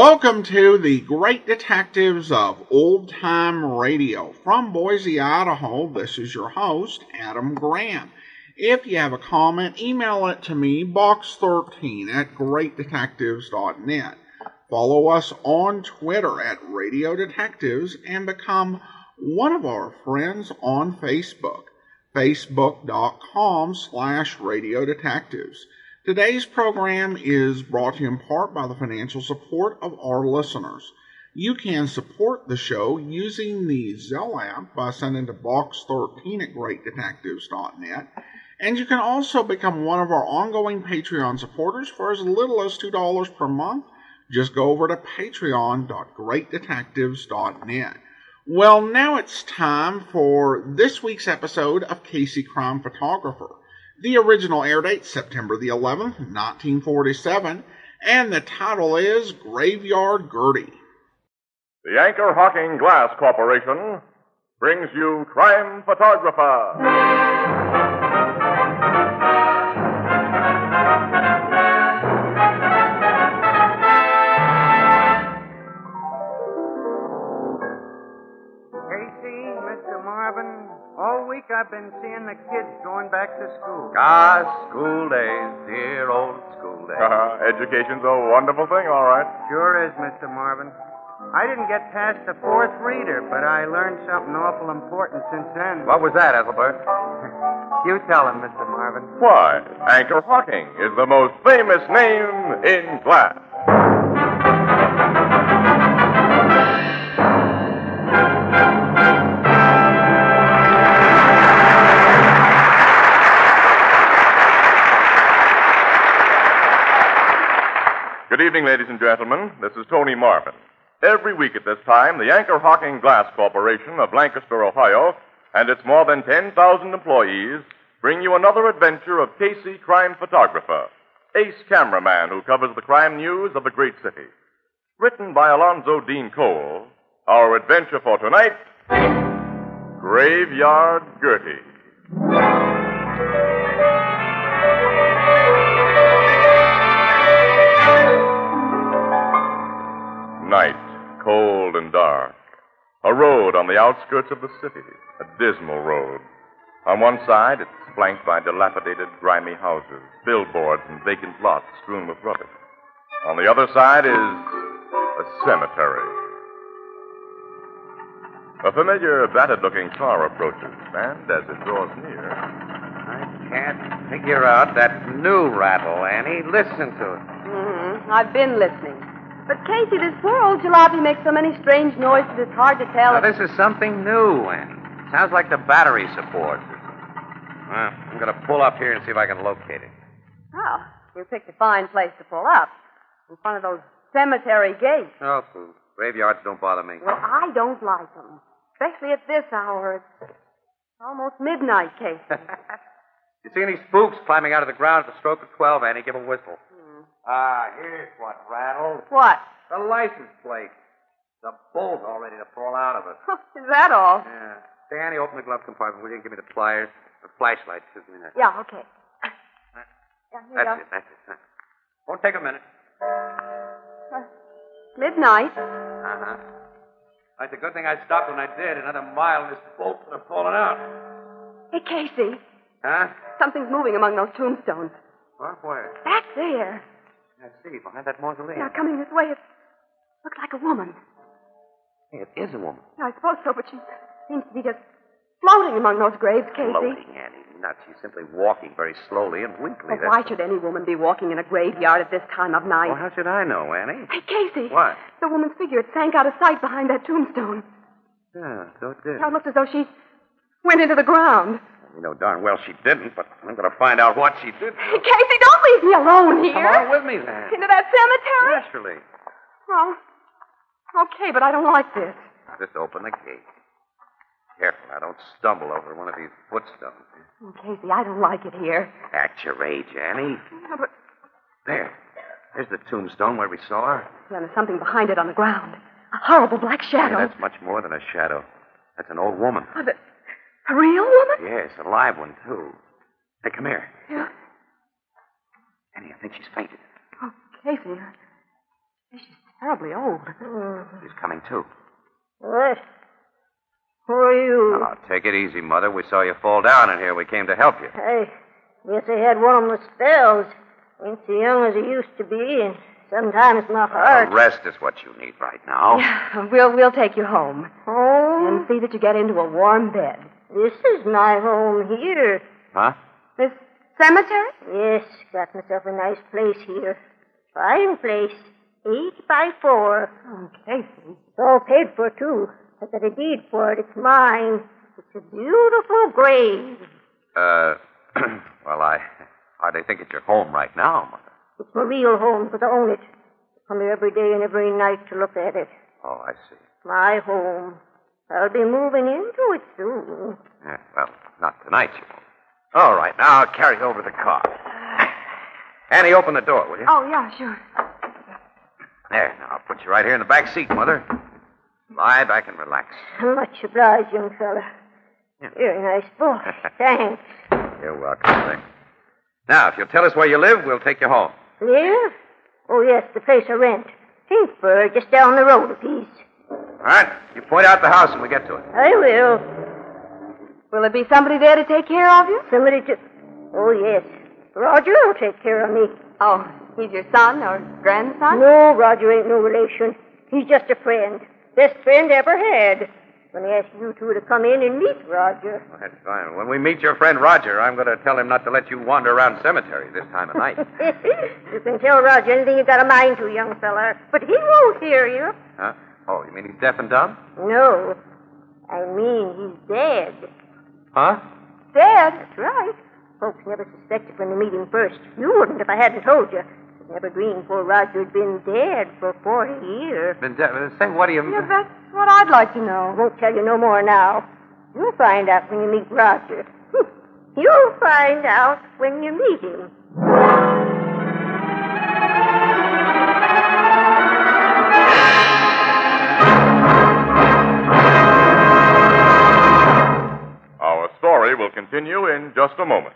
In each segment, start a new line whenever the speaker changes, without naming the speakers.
Welcome to the Great Detectives of Old Time Radio. From Boise, Idaho, this is your host, Adam Graham. If you have a comment, email it to me, box13 at greatdetectives.net. Follow us on Twitter at Radio Detectives and become one of our friends on Facebook, facebook.com/Radio Detectives. Today's program is brought to you in part by the financial support of our listeners. You can support the show using the Zelle app by sending to box13 at greatdetectives.net. And you can also become one of our ongoing Patreon supporters for as little as $2 per month. Just go over to patreon.greatdetectives.net. Well, now it's time for this week's episode of Casey Crime Photographer. The original air date, September the 11th, 1947, and the title is Graveyard Gertie.
The Anchor Hawking Glass Corporation brings you Crime Photographer.
All week I've been seeing the kids going back to school.
School days, dear old school days.
Education's a wonderful thing, all right.
Sure is, Mr. Marvin. I didn't get past the fourth reader, but I learned something awful important since then.
What was that, Ethelbert?
You tell him, Mr. Marvin.
Why, Anchor Hawking is the most famous name in glass. Good evening, ladies and gentlemen. This is Tony Marvin. Every week at this time, the Anchor Hawking Glass Corporation of Lancaster, Ohio, and its more than 10,000 employees bring you another adventure of Casey Crime Photographer, ace cameraman who covers the crime news of the great city. Written by Alonzo Dean Cole, our adventure for tonight, Graveyard Gertie. Night, cold and dark. A road on the outskirts of the city, a dismal road. On one side, it's flanked by dilapidated, grimy houses, billboards, and vacant lots strewn with rubbish. On the other side is a cemetery. A familiar, battered-looking car approaches, and as it draws near...
I can't figure out that new rattle, Annie. Listen to it.
I've been listening. But, Casey, this poor old jalopy makes so many strange noises, it's hard to tell.
Now, this is something new, Annie. Sounds like the battery support. Well, I'm going to pull up here and see if I can locate it.
Oh, you picked a fine place to pull up. In front of those cemetery gates.
Oh, graveyards don't bother me.
Well, I don't like them. Especially at this hour. It's almost midnight, Casey.
You see any spooks climbing out of the ground at the stroke of 12, Annie? Give a whistle. Here's what rattles.
What?
The license plate. The bolt all ready to fall out of it.
Is that all?
Yeah. Say, Annie, open the glove compartment, will you? Give me the pliers. The flashlight, too. Give me that.
Yeah, okay.
That's it. Won't take a minute.
Midnight.
Uh-huh. It's a good thing I stopped when I did. Another mile and this bolt would have fallen out.
Hey, Casey.
Huh?
Something's moving among those tombstones.
What? Where?
Back there.
I see, behind that mausoleum.
Yeah, coming this way. It looks like a woman.
Hey, it is a woman.
Yeah, I suppose so, but she seems to be just floating among those graves, Casey.
Floating, Annie. Nuts. She's simply walking very slowly and weakly.
Well, why should any woman be walking in a graveyard at this time of night?
Well, how should I know, Annie?
Hey, Casey.
What?
The woman's figure, it sank out of sight behind that tombstone.
Yeah, so it did.
Now, it looked as though she went into the ground.
You know darn well she didn't, but I'm going to find out what she did.
Hey, Casey, don't leave me alone here.
Come on with me, then.
Into that cemetery?
Naturally.
Well, okay, but I don't like this.
Just open the gate. Careful, now don't stumble over one of these footstones.
Oh, Casey, I don't like it here.
At your age, Annie.
Yeah, but...
There's the tombstone where we saw her.
Yeah, there's something behind it on the ground. A horrible black shadow.
Yeah, that's much more than a shadow. That's an old woman.
Oh, a real woman?
Yes, a live one, too. Hey, come here.
Yeah?
Annie, I think she's fainted.
Oh, Casey, terribly old.
He's coming, too.
What? Who are you?
Now, take it easy, Mother. We saw you fall down in here. We came to help you.
I guess I had one of my spells. Ain't so young as I used to be, and sometimes my heart...
Rest is what you need right now.
Yeah, we'll take you home.
Home?
And see that you get into a warm bed.
This is my home here.
Huh?
This cemetery?
Yes, got myself a nice place here. Fine place. 8 by 4.
Oh, Casey.
It's all paid for, too. I got a deed for it. It's mine. It's a beautiful grave.
Well, I hardly think it's your home right now, Mother.
It's my real home because I own it. I come here every day and every night to look at it.
Oh, I see.
My home. I'll be moving into it soon.
Yeah, well, not tonight, you won't. All right, now I'll carry over the car. Annie, open the door, will you?
Oh, yeah, sure.
There, now I'll put you right here in the back seat, Mother. Lie back and relax.
Much obliged, young fella.
Yeah.
Very nice boy. Thanks.
You're welcome, Vic. Now, if you'll tell us where you live, we'll take you home.
Live? Oh, yes, the place I rent. Kingsburg, just down the road a piece.
All right, you point out the house and we get to it.
I will.
Will there be somebody there to take care of you?
Somebody to... Oh, yes. Roger will take care of me.
Oh, he's your son or grandson?
No, Roger ain't no relation. He's just a friend. Best friend I ever had. When I asked you two to come in and meet Roger.
Well, that's fine. When we meet your friend Roger, I'm going to tell him not to let you wander around cemetery this time of night.
You can tell Roger anything you got a mind to, young fella. But he won't hear you.
Huh? Oh, you mean he's deaf and dumb?
No. I mean he's dead.
Huh?
Dead?
That's right. Folks never suspected when they meet him first. You wouldn't if I hadn't told you. I'd never dreamed poor Roger had been dead for 40 years.
Been deaf? Say, what do you...
Yeah, that's what I'd like to
I
know.
won't tell you no more now. You'll find out when you meet Roger. You'll find out when you meet him.
Our story will continue in just a moment.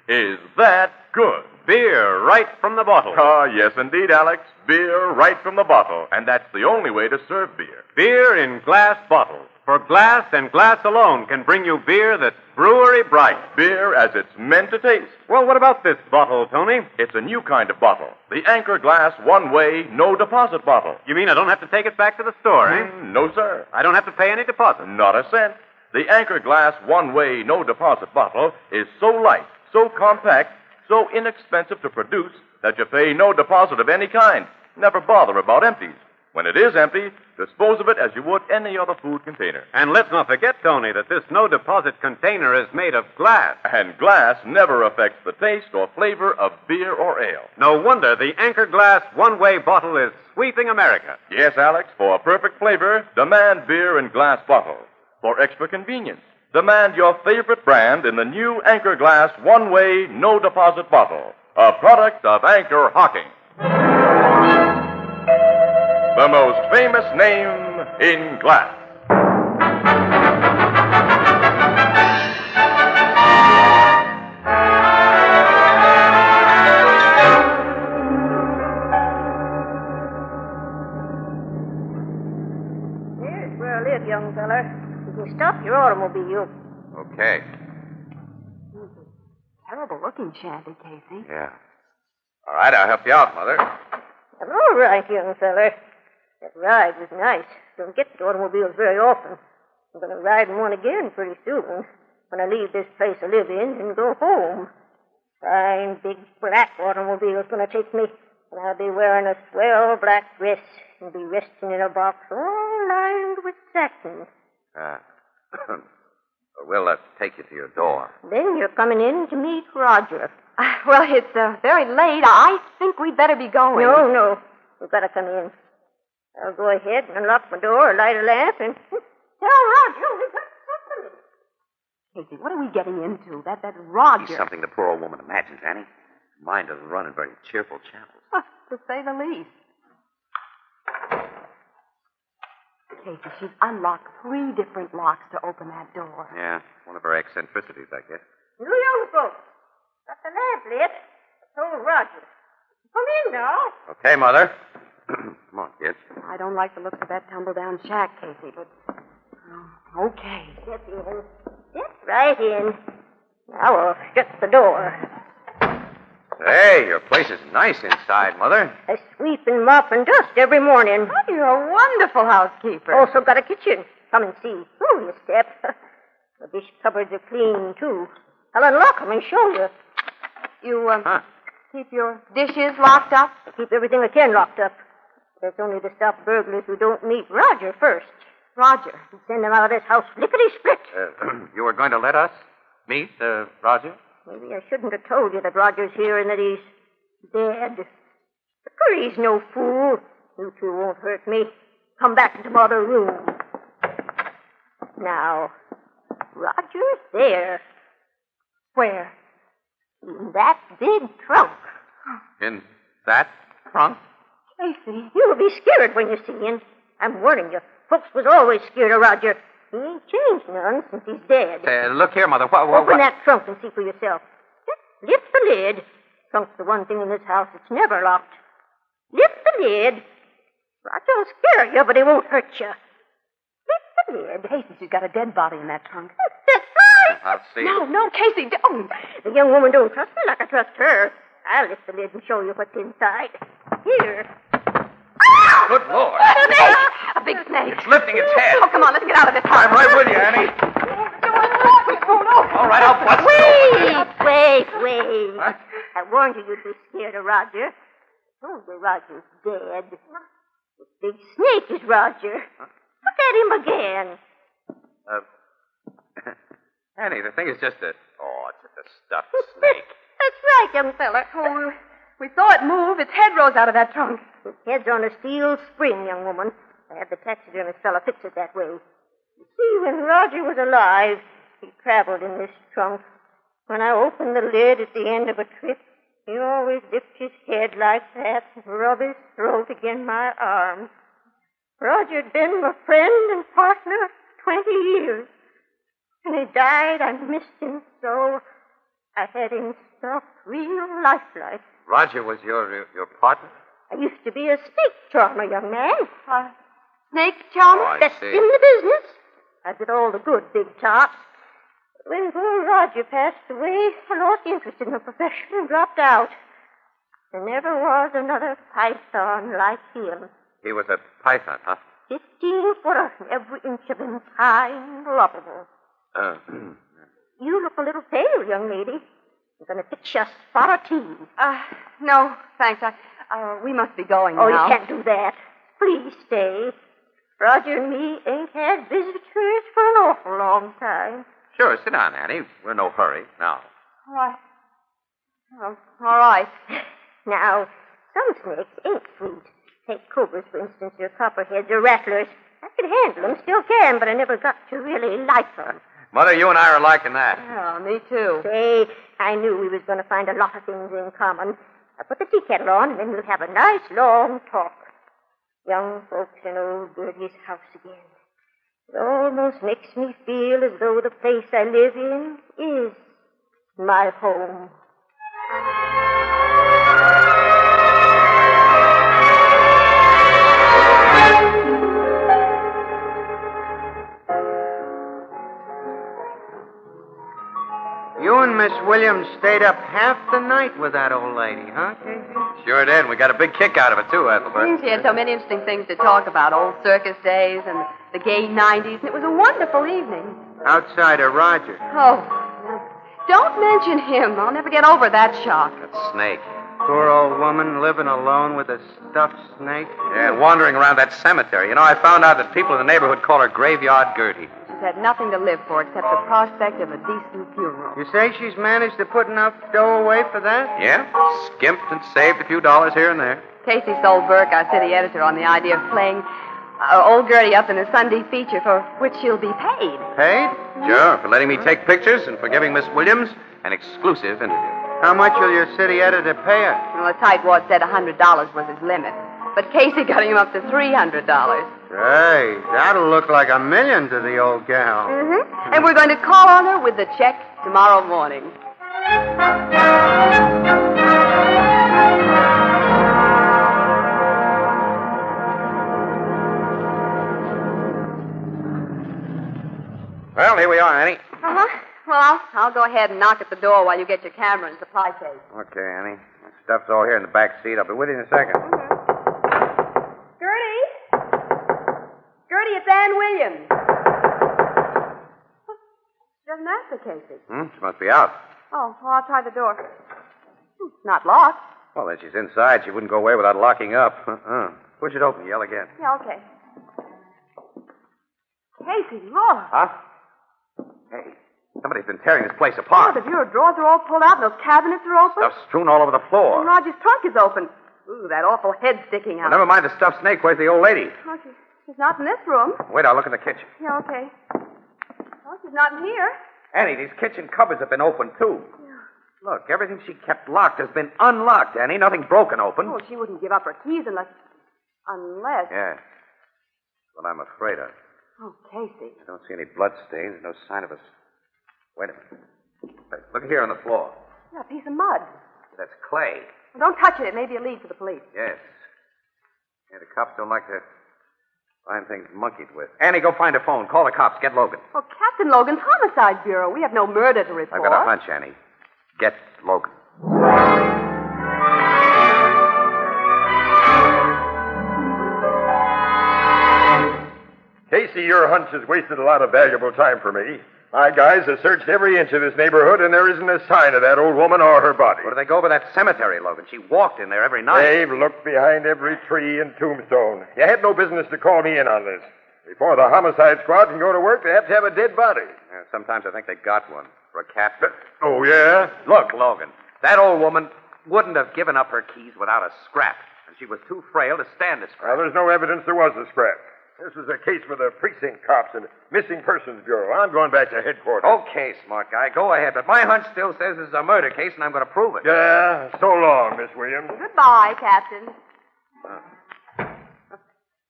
Is that good?
Beer right from the bottle.
Ah, yes, indeed, Alex. Beer right from the bottle. And that's the only way to serve beer.
Beer in glass bottles. For glass and glass alone can bring you beer that's brewery bright.
Beer as it's meant to taste.
Well, what about this bottle, Tony?
It's a new kind of bottle. The Anchor Glass one-way, no-deposit bottle.
You mean I don't have to take it back to the store, eh?
No, sir.
I don't have to pay any deposit.
Not a cent. The Anchor Glass one-way, no-deposit bottle is so light, so compact, so inexpensive to produce that you pay no deposit of any kind. Never bother about empties. When it is empty, dispose of it as you would any other food container.
And let's not forget, Tony, that this no-deposit container is made of glass.
And glass never affects the taste or flavor of beer or ale.
No wonder the Anchor Glass one-way bottle is sweeping America.
Yes, Alex, for perfect flavor, demand beer in glass bottles. For extra convenience, demand your favorite brand in the new Anchor Glass one-way, no-deposit bottle, a product of Anchor Hocking. The most famous name in glass.
Here's where I live, young fella. You can stop your automobile.
Okay.
Terrible-looking shanty, Casey.
Yeah. All right, I'll help you out, Mother.
I'm all right, young fella. That ride was nice. Don't get the automobiles very often. I'm going to ride in one again pretty soon. When I leave this place I live in and go home. Fine, big, black automobile's going to take me. And I'll be wearing a swell black dress and be resting in a box all lined with satin.
We'll take you to your door.
Then you're coming in to meet Roger.
Well, it's very late. I think we'd better be going.
No. You've got to come in. I'll go ahead and unlock my door, light a lamp, and tell Roger we got company.
Casey, what are we getting into? That Roger.
He's something the poor old woman imagines, Annie. Mine doesn't run in very cheerful channels.
To say the least. Casey, she's unlocked 3 different locks to open that door.
Yeah, one of her eccentricities, I guess.
You young folks, got the lamp lit. I told Roger. Come in now.
Okay, Mother. Come on, kid.
I don't like the looks of that tumble-down shack, Casey, but... Oh, okay.
Step in. Step right in. Now I'll shut the door.
Hey, your place is nice inside, Mother.
I sweep and mop and dust every morning.
Oh, you're a wonderful housekeeper.
Also got a kitchen. Come and see. Oh, you step. The dish cupboards are clean, too. I'll unlock them and show you.
You, keep your dishes locked up?
I keep everything I can locked up. That's only to stop burglars who don't meet Roger first.
Roger.
Send them out of this house lickety-split.
You were going to let us meet, Roger?
Maybe I shouldn't have told you that Roger's here and that he's dead. But he's no fool. You two won't hurt me. Come back into my other room. Now, Roger's there.
Where?
In that big trunk.
In that trunk?
Casey.
You'll be scared when you see him. I'm warning you. Folks was always scared of Roger. He ain't changed none since he's dead.
Look here, Mother.
Open that trunk and see for yourself. Just lift the lid. Trunk's the one thing in this house that's never locked. Lift the lid. Roger'll scare you, but he won't hurt you. Lift the lid.
Casey, she's got a dead body in that trunk.
That's right.
I'll see.
No, Casey, don't.
The young woman don't trust me like I trust her. I'll lift the lid and show you what's inside. Here.
Good Lord.
A snake! A big snake.
It's lifting its head.
Oh, come on, let's get out of this house.
I'm right with you, Annie. All right, I'll bust
Wait.
What?
I warned you you'd be scared of Roger. Oh, the Roger's dead. The big snake is Roger. Look at him again.
Annie, the thing is just a... Oh, it's just a stuffed snake.
That's right, young fella.
Oh, we saw it move. Its head rose out of that trunk.
His head's on a steel spring, young woman. I had the taxidermist fella fix it that way. You see, when Roger was alive, he traveled in this trunk. When I opened the lid at the end of a trip, he always dipped his head like that and rubbed his throat against my arm. Roger'd been my friend and partner for 20 years. When he died, I missed him so. I had him stuffed real lifelike.
Roger was your partner?
I used to be a snake charmer, young man.
Snake charmer?
Oh, I
Best
see.
in the business. I did all the good big tops. But when poor Roger passed away, I lost interest in the profession and dropped out. There never was another python like him.
He was a python, huh?
15-footer, every inch of him high and lovable. You look a little pale, young lady. I'm going to fix you a spot of tea.
No, thanks. We must be going
Oh,
now.
you can't do that. Please stay. Roger and me ain't had visitors for an awful long time.
Sure, sit down, Annie. We're in no hurry. Now.
All right. Oh, all right.
Now, some snakes ain't sweet. Take cobras, for instance, or copperheads or rattlers. I could handle them, still can, but I never got to really like them.
Mother, you and I are liking that.
Oh, me too.
Say, I knew we was going to find a lot of things in common. I'll put the tea kettle on, and then we'll have a nice long talk. Young folks in old Gertie's house again. It almost makes me feel as though the place I live in is my home.
You and Miss Williams stayed up half the night with that old lady, huh, Casey?
Sure did. We got a big kick out of it, too, Ethelbert.
She had so many interesting things to talk about. Old circus days and the gay 90s. And it was a wonderful evening.
Outside of Roger.
Oh, don't mention him. I'll never get over that shock.
That snake.
Poor old woman living alone with a stuffed snake.
Yeah, and wandering around that cemetery. You know, I found out that people in the neighborhood call her Graveyard Gertie.
She's had nothing to live for except the prospect of a decent funeral.
You say she's managed to put enough dough away for that?
Yeah, skimped and saved a few dollars here and there.
Casey sold Burke, our city editor, on the idea of playing old Gertie up in a Sunday feature for which she'll be paid.
Paid?
Sure, for letting me take pictures and for giving Miss Williams an exclusive interview.
How much will your city editor pay her?
Well, the tightwad said $100 was his limit. But Casey got him up to $300.
Hey, that'll look like $1 million to the old gal.
Mm-hmm. And we're going to call on her with the check tomorrow morning.
Well, here we are, Annie.
Uh-huh. Well, I'll go ahead and knock at the door while you get your camera and supply case.
Okay, Annie. My stuff's all here in the back seat. I'll be with you in a second.
Gertie? Gertie, it's Ann Williams. She doesn't answer, Casey.
She must be out.
Oh, well, I'll try the door. It's not locked.
Well, then she's inside. She wouldn't go away without locking up. Push it open. Yell again.
Yeah, okay. Casey, look.
Huh? Hey, somebody's been tearing this place
Oh,
apart.
the bureau drawers are all pulled out and those cabinets are open.
Stuff's strewn all over the floor.
And Roger's trunk is open. Ooh, that awful head sticking out.
Well, never mind the stuffed snake. Where's the old lady?
Oh, she's not in this room.
Wait, I'll look in the kitchen.
Yeah, okay. Well, she's not in here.
Annie, these kitchen cupboards have been opened, too. Yeah. Look, everything she kept locked has been unlocked, Annie. Nothing broken open.
Oh, she wouldn't give up her keys unless...
Yeah. What I'm afraid of.
Oh, Casey.
I don't see any blood stains. No sign of us. Wait a minute. Hey, look here on the floor.
Yeah, a piece of mud.
That's clay.
Well, don't touch it. It may be a lead for the police.
Yes. Yeah, the cops don't like to find things monkeyed with. Annie, go find a phone. Call the cops. Get Logan.
Well, Captain Logan's Homicide Bureau. We have no murder to report.
I've got a hunch, Annie. Get Logan.
Casey, your hunch has wasted a lot of valuable time for me. My guys have searched every inch of this neighborhood, and there isn't a sign of that old woman or her body.
Where do they go over that cemetery, Logan? She walked in there every night.
They've looked behind every tree and tombstone. You had no business to call me in on this. Before the homicide squad can go to work, they have to have a dead body.
Yeah, sometimes I think they got one for a cat.
Oh, yeah?
Look, Logan, that old woman wouldn't have given up her keys without a scrap, and she was too frail to stand a scrap.
Well, there's no evidence there was a scrap. This is a case for the precinct cops and Missing Persons Bureau. I'm going back to headquarters.
Okay, smart guy, go ahead. But my hunch still says this is a murder case, and I'm going to prove it.
Yeah, so long, Miss Williams.
Goodbye, Captain.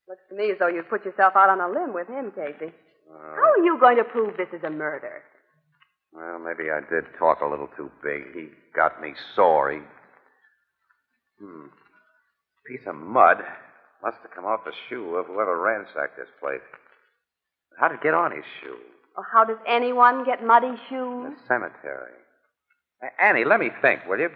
Looks to me as though you'd put yourself out on a limb with him, Casey. How are you going to prove this is a murder?
Well, maybe I did talk a little too big. He got me sore. Piece of mud. Must have come off the shoe of whoever ransacked this place. How did it get on his shoe?
Well, how does anyone get muddy shoes?
The cemetery. Annie, let me think, will you?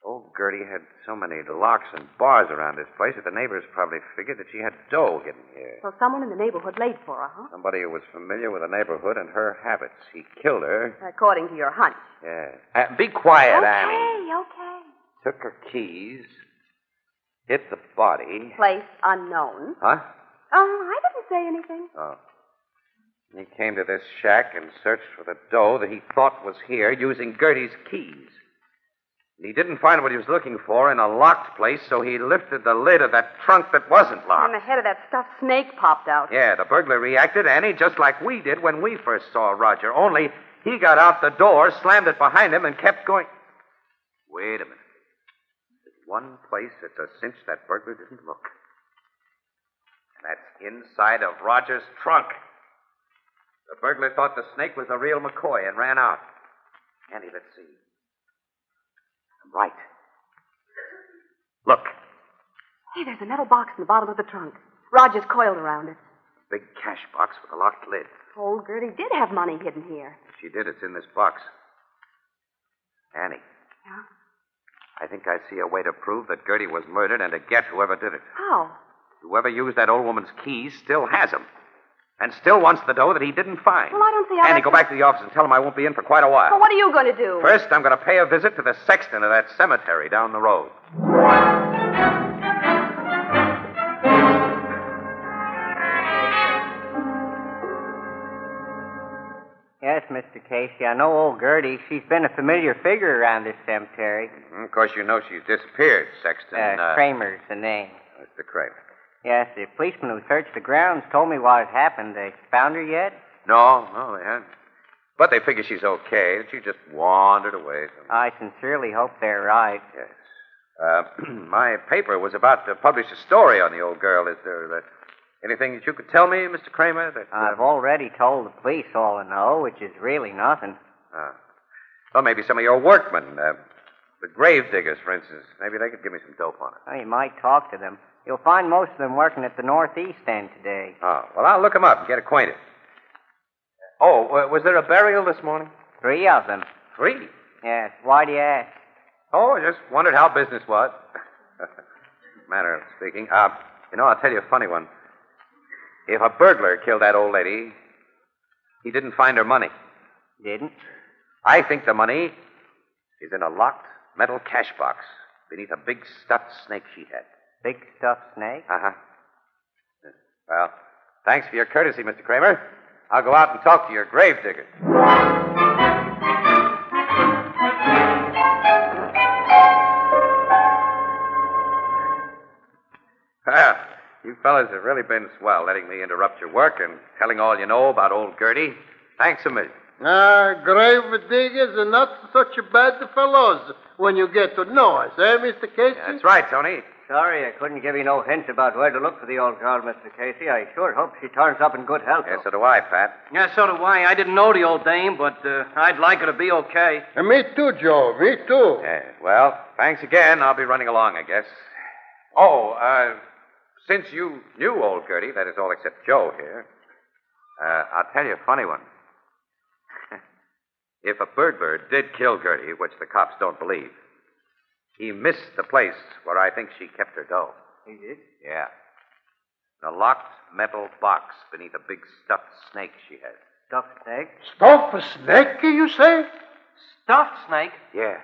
Old Gertie had so many locks and bars around this place that the neighbors probably figured that she had dough hidden here.
So someone in the neighborhood laid for her, huh?
Somebody who was familiar with the neighborhood and her habits. He killed her.
According to your hunch.
Yeah. Be quiet, Annie.
Okay.
Took her keys. Hit the body.
Place unknown.
Huh?
I didn't say anything.
Oh. He came to this shack and searched for the dough that he thought was here using Gertie's keys. He didn't find what he was looking for in a locked place, so he lifted the lid of that trunk that wasn't locked.
And the head of that stuffed snake popped out.
Yeah, the burglar reacted, Annie, just like we did when we first saw Roger. Only he got out the door, slammed it behind him, and kept going. Wait a minute. There's one place it's a cinch that burglar didn't look. And that's inside of Roger's trunk. The burglar thought the snake was a real McCoy and ran out. Annie, let's see. I'm right. Look.
Hey, there's a metal box in the bottom of the trunk. Roger's coiled around it.
Big cash box with a locked lid.
Old Gertie did have money hidden here.
If she did, it's in this box. Annie.
Yeah?
I think I see a way to prove that Gertie was murdered and to get whoever did it.
How?
Whoever used that old woman's keys still has them. And still wants the dough that he didn't find.
Well, I don't see how
Annie, go back to the office and tell him I won't be in for quite a while.
Well, what are you going to do?
First, I'm going to pay a visit to the sexton of that cemetery down the road.
Yes, Mr. Casey, I know old Gertie. She's been a familiar figure around this cemetery.
Of course, you know she's disappeared, Sexton.
Kramer's the name.
Mr. Kramer.
Yes, the policeman who searched the grounds told me what had happened. They found her yet?
No, they haven't. But they figure she's okay. She just wandered away.
I sincerely hope they're right.
Yes. My paper was about to publish a story on the old girl. Is there anything that you could tell me, Mr. Kramer?
I've already told the police all I know, which is really nothing.
Well, maybe some of your workmen, the grave diggers, for instance. Maybe they could give me some dope on it.
Well, you might talk to them. You'll find most of them working at the northeast end today.
Oh, well, I'll look them up and get acquainted. Oh, was there a burial this morning?
3 of them.
3?
Yes. Why do you ask?
Oh, I just wondered how business was. Manner of speaking. I'll tell you a funny one. If a burglar killed that old lady, he didn't find her money.
Didn't?
I think the money is in a locked metal cash box beneath a big stuffed snake she had.
Big stuffed snake?
Uh-huh. Well, thanks for your courtesy, Mr. Kramer. I'll go out and talk to your gravedigger. Well, you fellas have really been swell, letting me interrupt your work and telling all you know about old Gertie. Thanks a million.
Grave diggers are not such a bad fellows when you get to know us, eh, Mr. Casey?
That's right, Tony.
Sorry I couldn't give you no hint about where to look for the old girl, Mr. Casey. I sure hope she turns up in good health.
Yes, so do I, Pat.
Yeah, so do I. I didn't know the old dame, but I'd like her to be okay.
Me too, Joe. Me too.
Yeah, well, thanks again. I'll be running along, I guess. Oh, since you knew old Gertie, that is all except Joe here, I'll tell you a funny one. If a burglar did kill Gertie, which the cops don't believe, he missed the place where I think she kept her dough.
He did?
Yeah. In a locked metal box beneath a big stuffed snake she had.
Stuffed snake?
Stuffed snake, you say?
Stuffed snake?
Yeah.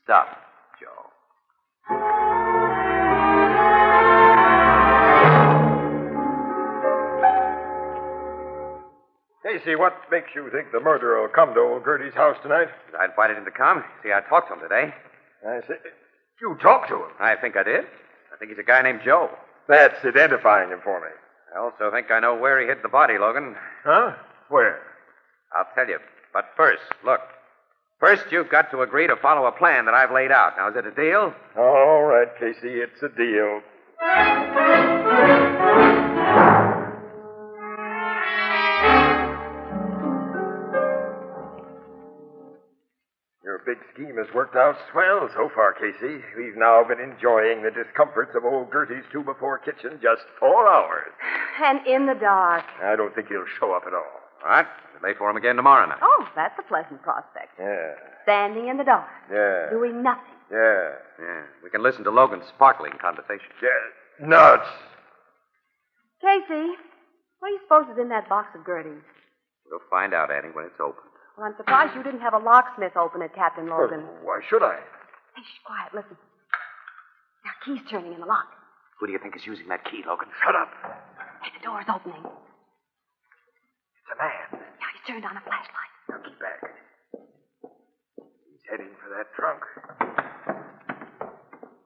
Stuffed, Joe.
Casey, what makes you think the murderer will come to old Gertie's house tonight?
I invited him to come. See, I talked to him today.
I see. You talked to him?
I think I did. I think he's a guy named Joe.
That's identifying him for me.
I also think I know where he hid the body, Logan.
Huh? Where?
I'll tell you. But first, look. First, you've got to agree to follow a plan that I've laid out. Now, is it a deal?
All right, Casey, it's a deal. Your big scheme has worked out swell so far, Casey. We've now been enjoying the discomforts of old Gertie's 2-before kitchen just 4 hours.
And in the dark.
I don't think he'll show up at all.
All right. Wait for him again tomorrow night.
Oh, that's a pleasant prospect.
Yeah.
Standing in the dark.
Yeah.
Doing nothing.
Yeah.
Yeah. We can listen to Logan's sparkling conversation.
Yeah. Nuts.
Casey, what do you suppose is in that box of Gertie's?
We'll find out, Annie, when it's open.
Well, I'm surprised you didn't have a locksmith open it, Captain Logan.
Why should I?
Hey, shh, quiet, listen. Now, key's turning in the lock.
Who do you think is using that key, Logan?
Shut up.
Hey, the door's opening.
It's a man.
Yeah, he's turned on a flashlight.
Now get back. He's heading for that trunk.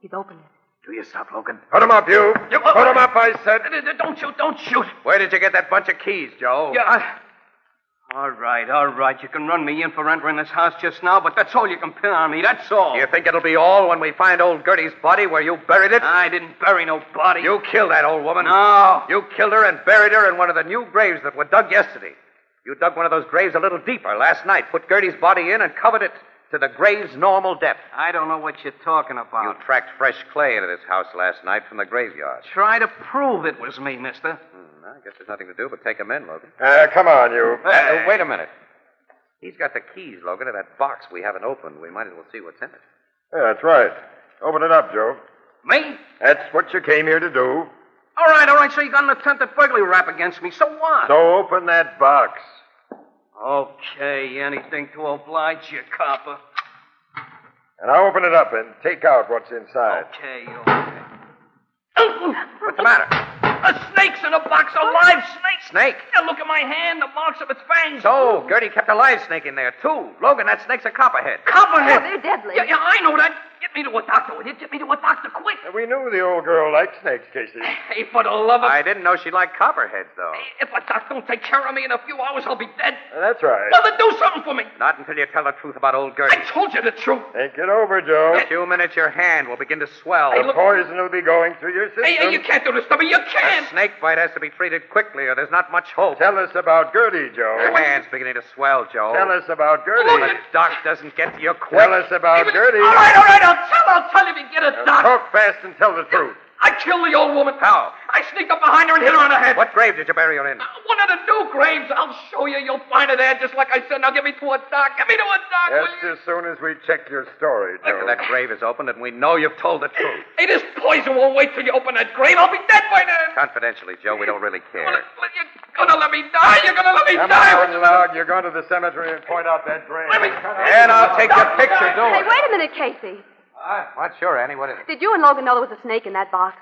He's opened it.
Do you stop, Logan?
Put him up, you. Put him up, I said.
Don't shoot, don't shoot.
Where did you get that bunch of keys, Joe?
Yeah, All right. You can run me in for entering this house just now, but that's all you can pin on me, that's all.
Do you think it'll be all when we find old Gertie's body where you buried it?
I didn't bury no body.
You killed that old woman.
No.
You killed her and buried her in one of the new graves that were dug yesterday. You dug one of those graves a little deeper last night, put Gertie's body in, and covered it to the grave's normal depth.
I don't know what you're talking about.
You tracked fresh clay into this house last night from the graveyard.
Try to prove it was me, mister.
I guess there's nothing to do but take him in, Logan.
Come on, you.
Wait a minute. He's got the keys, Logan, to that box we haven't opened. We might as well see what's in it.
Yeah, that's right. Open it up, Joe.
Me?
That's what you came here to do.
All right. So you got an attempted burglary rap against me. So what?
So open that box.
Okay, anything to oblige you, copper.
And I'll open it up and take out what's inside.
Okay.
What's the matter?
A snake's in a box, a live snake.
Snake?
Yeah, look at my hand, the marks of its fangs.
So, Gertie kept a live snake in there, too. Logan, that snake's a copperhead.
Copperhead?
Oh, they're deadly.
Yeah, I know that. Get me to a doctor, will you? Get me to a doctor, quick.
We knew the old girl liked snakes, Casey.
Hey, for the love of...
I didn't know she liked copperheads, though.
If a doctor don't take care of me in a few hours, I'll be dead.
That's right.
Well, then do something for me.
Not until you tell the truth about old Gertie.
I told you the truth.
Think it over, Joe.
In a few minutes, your hand will begin to swell.
The poison will be going through your system.
Hey, you can't do this to me. You
A
can't.
snake bite has to be treated quickly, or there's not much hope.
Tell us about Gertie, Joe.
Your hand's beginning to swell, Joe.
Tell us about Gertie.
The doc doesn't get to you quick.
Tell us about Gertie.
All right. I'll tell if you get a doc.
Talk fast and tell the truth.
I killed the old woman.
How?
I sneaked up behind her and hit her on the head.
What grave did you bury her in?
One of the new graves. I'll show you. You'll find her there, just like I said. Now get me to a dock. Get me to a dock, will
Just
you?
as soon as we check your story, Joe.
After that grave is opened and we know you've told the truth.
Hey, this poison won't wait till you open that grave. I'll be dead by then.
Confidentially, Joe, we don't really care.
You're gonna let me die. You're gonna let me
Come
die.
on, Loud. You're going to the cemetery and point out that grave.
And I'll take your picture, do
Hey,
it.
wait a minute, Casey.
What? Sure, Annie. What is it?
Did you and Logan know there was a snake in that box?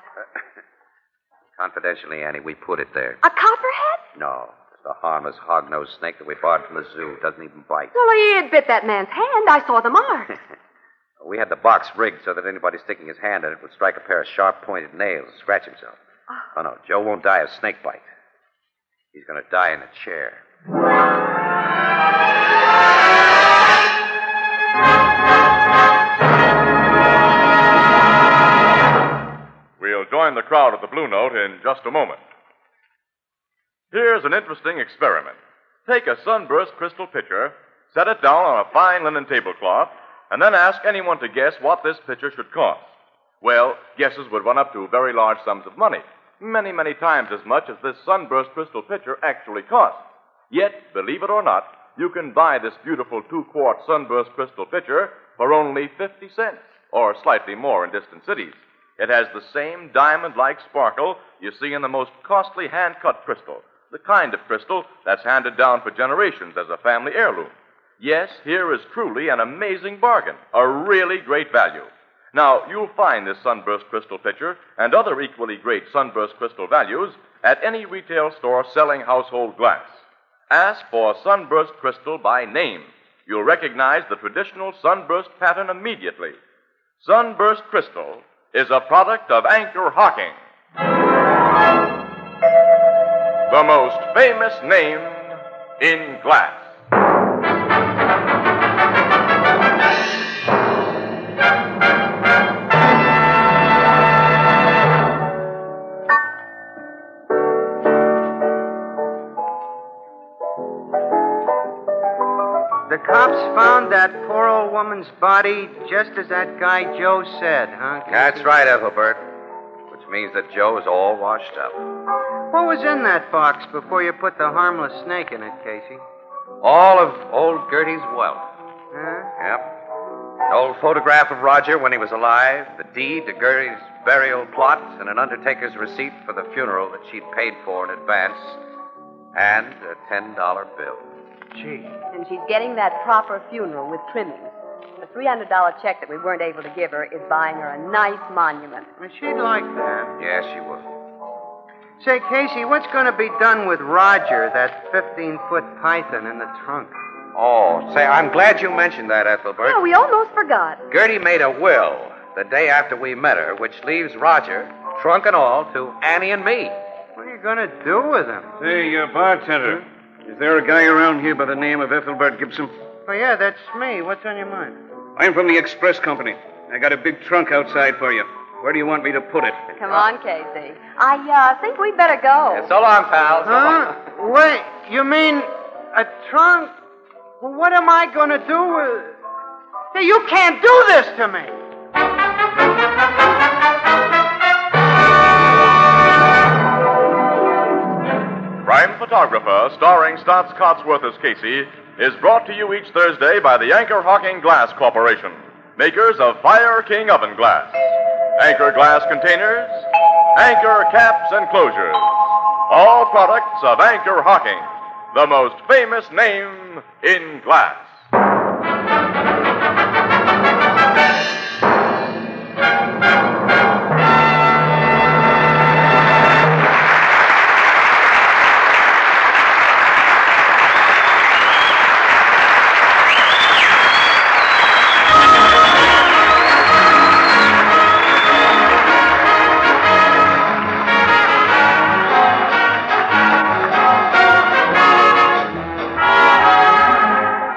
Confidentially, Annie, we put it there.
A copperhead?
No. It's a harmless hog-nosed snake that we borrowed from the zoo. Doesn't even bite.
Well, he had bit that man's hand. I saw the marks.
We had the box rigged so that anybody sticking his hand in it would strike a pair of sharp-pointed nails and scratch himself. Oh, no. Joe won't die of snake bite. He's going to die in a chair.
We'll join the crowd at the Blue Note in just a moment. Here's an interesting experiment. Take a Sunburst crystal pitcher, set it down on a fine linen tablecloth, and then ask anyone to guess what this pitcher should cost. Well, guesses would run up to very large sums of money, many, many times as much as this Sunburst crystal pitcher actually costs. Yet, believe it or not, you can buy this beautiful 2-quart Sunburst crystal pitcher for only 50 cents, or slightly more in distant cities. It has the same diamond-like sparkle you see in the most costly hand-cut crystal, the kind of crystal that's handed down for generations as a family heirloom. Yes, here is truly an amazing bargain, a really great value. Now, you'll find this Sunburst crystal pitcher and other equally great Sunburst crystal values at any retail store selling household glass. Ask for Sunburst crystal by name. You'll recognize the traditional Sunburst pattern immediately. Sunburst crystal is a product of Anchor Hocking, the most famous name in glass.
The cops found that poor old woman's body just as that guy Joe said, huh?
That's right, Ethelbert. Which means that Joe's all washed up.
What was in that box before you put the harmless snake in it, Casey?
All of old Gertie's wealth.
Huh?
Yep. An old photograph of Roger when he was alive, the deed to Gertie's burial plot, and an undertaker's receipt for the funeral that she'd paid for in advance, and a $10 bill.
Gee.
And she's getting that proper funeral with trimmings. The $300 check that we weren't able to give her is buying her a nice monument.
Well, she'd like that.
Yeah, she would.
Say, Casey, what's going to be done with Roger, that 15-foot python in the trunk?
Oh, say, I'm glad you mentioned that, Ethelbert.
Oh, we almost forgot.
Gertie made a will the day after we met her, which leaves Roger, trunk and all, to Annie and me.
What are you going to do with him?
Say, bartender, is there a guy around here by the name of Ethelbert Gibson?
Oh, yeah, that's me. What's on your mind?
I'm from the Express Company. I got a big trunk outside for you. Where do you want me to put it?
Come on, Casey. I think we'd better go.
Yeah, so long, pal. So
Huh?
long.
Wait, you mean a trunk? Well, what am I going to do with it? Hey, you can't do this to me.
Crime Photographer, starring Stotts Cotsworth as Casey, is brought to you each Thursday by the Anchor Hocking Glass Corporation, makers of Fire King Oven Glass, Anchor Glass Containers, Anchor Caps and Closures, all products of Anchor Hocking, the most famous name in glass.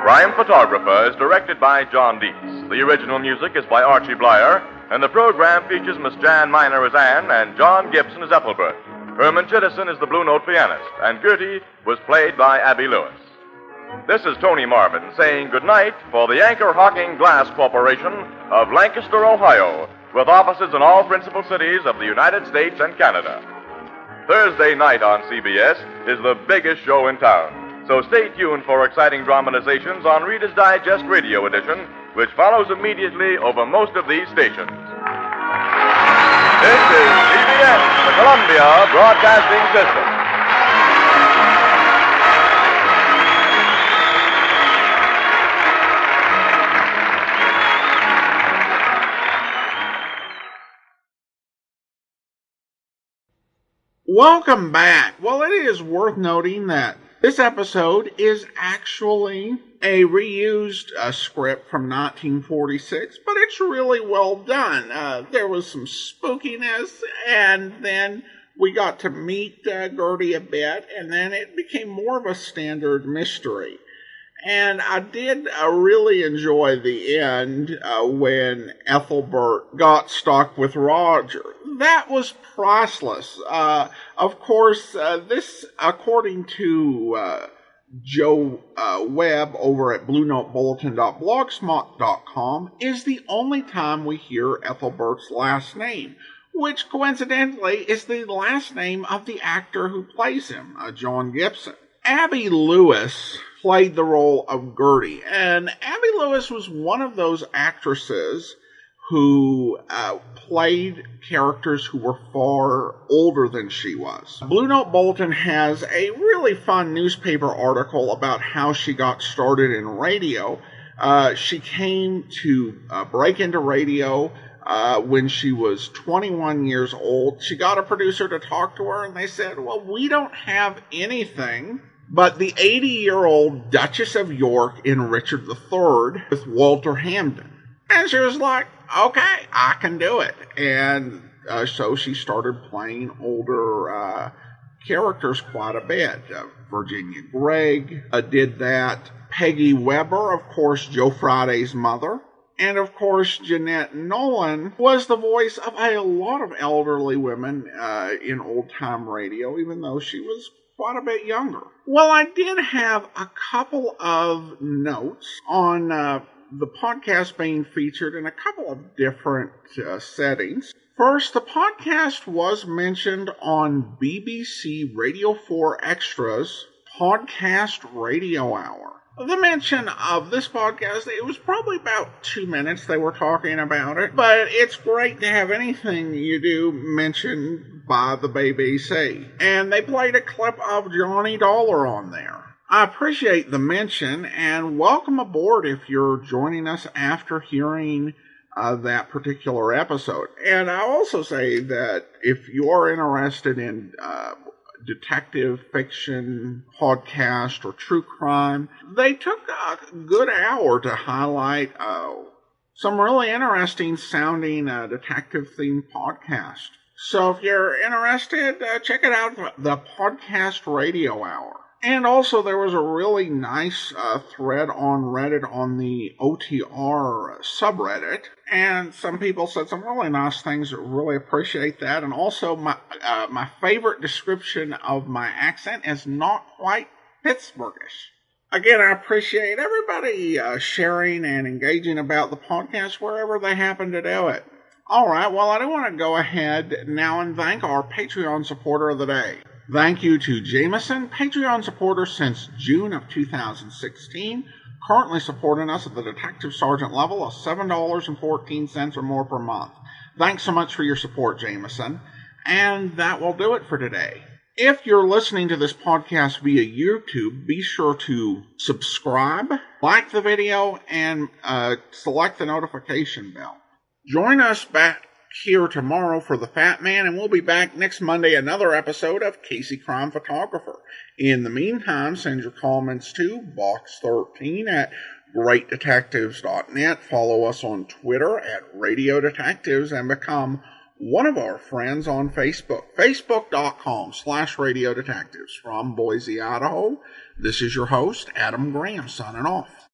Crime Photographer is directed by John Dietz. The original music is by Archie Blyer, and the program features Miss Jan Miner as Anne and John Gibson as Ethelbert. Herman Chittison is the Blue Note pianist, and Gertie was played by Abby Lewis. This is Tony Marvin saying goodnight for the Anchor Hocking Glass Corporation of Lancaster, Ohio, with offices in all principal cities of the United States and Canada. Thursday night on CBS is the biggest show in town. So stay tuned for exciting dramatizations on Reader's Digest Radio Edition, which follows immediately over most of these stations. This is CBS, the Columbia Broadcasting System.
Welcome back. Well, it is worth noting that this episode is actually a reused script from 1946, but it's really well done. There was some spookiness, and then we got to meet Gertie a bit, and then it became more of a standard mystery. And I did really enjoy the end when Ethelbert got stuck with Roger. That was priceless. Of course, this, according to Joe Webb over at BlueNoteBulletin.blogspot.com, is the only time we hear Ethelbert's last name, which coincidentally is the last name of the actor who plays him, John Gibson. Abby Lewis played the role of Gertie, and Abby Lewis was one of those actresses who played characters who were far older than she was. Blue Note Bulletin has a really fun newspaper article about how she got started in radio. She came to break into radio when she was 21 years old. She got a producer to talk to her, and they said, well, we don't have anything but the 80-year-old Duchess of York in Richard III with Walter Hampden. And she was like, okay, I can do it. And so she started playing older characters quite a bit. Virginia Gregg did that. Peggy Weber, of course, Joe Friday's mother. And, of course, Jeanette Nolan was the voice of a lot of elderly women in old-time radio, even though she was quite a bit younger. Well, I did have a couple of notes on the podcast being featured in a couple of different settings. First, the podcast was mentioned on BBC Radio 4 Extra's Podcast Radio Hour. The mention of this podcast, it was probably about 2 minutes they were talking about it, but it's great to have anything you do mentioned by the BBC. And they played a clip of Johnny Dollar on there. I appreciate the mention, and welcome aboard if you're joining us after hearing that particular episode. And I also say that if you are interested in detective fiction, podcast, or true crime, they took a good hour to highlight some really interesting sounding detective-themed podcasts. So if you're interested, check it out, the Podcast Radio Hour. And also there was a really nice thread on Reddit on the OTR subreddit, and some people said some really nice things. Really appreciate that. And also my favorite description of my accent is not quite Pittsburghish. Again, I appreciate everybody sharing and engaging about the podcast wherever they happen to do it. All right, well, I do want to go ahead now and thank our Patreon supporter of the day. Thank you to Jameson, Patreon supporter since June of 2016, currently supporting us at the Detective Sergeant level of $7.14 or more per month. Thanks so much for your support, Jameson. And that will do it for today. If you're listening to this podcast via YouTube, be sure to subscribe, like the video, and select the notification bell. Join us back here tomorrow for The Fat Man, and we'll be back next Monday, another episode of Casey Crime Photographer. In the meantime, send your comments to box13 at greatdetectives.net. Follow us on Twitter at Radio Detectives, and become one of our friends on Facebook, facebook.com/Radio Detectives. From Boise, Idaho, this is your host, Adam Graham, signing off.